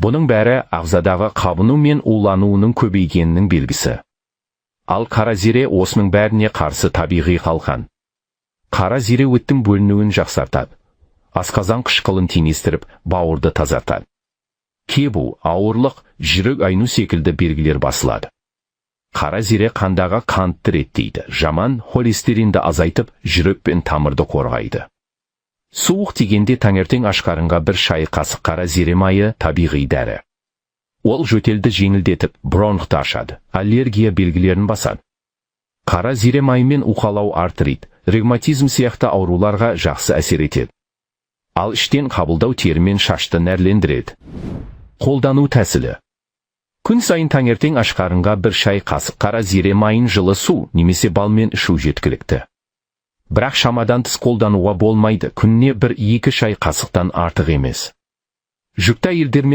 Бұның бәрі ағзадағы қабыну мен улануының көбейгенінің белгісі. Ал қара зире осының бәріне қарсы табиғи қалқан. Қара зире өттің бөлінуін жақсартады. Асқазан қышқылын теңестіріп, бауырды тазартады. Кебу, ауырлық, жүрек айну секілді белгілер басылады. Қара зире қандағы қантты реттейді, жаман холестеринді азайтып, жүрек пен тамырды қорғайды. Суық тигенде таңертең аш қарынға бір шай қасық қара зире майы табиғи дәрі. Ол жөтелді жеңілдетіп, бронхты ашады, аллергия белгілерін басады. Қара зире майымен уқалау артрит, ревматизм сияқты ауруларға жақсы әсер етеді. Ал іштен қабылдау тері мен шашты нәрлендіреді. Қолдану тәсілі. Күн сайын таңертең аш қарынға бір шай қасық қара зире майын жылы су немесе балмен ішу жеткілікті. Бірақ шамадан тыс қолдануға болмайды, күніне 1-2 шай қасықтан артық емес. Жүкті әйелдер мен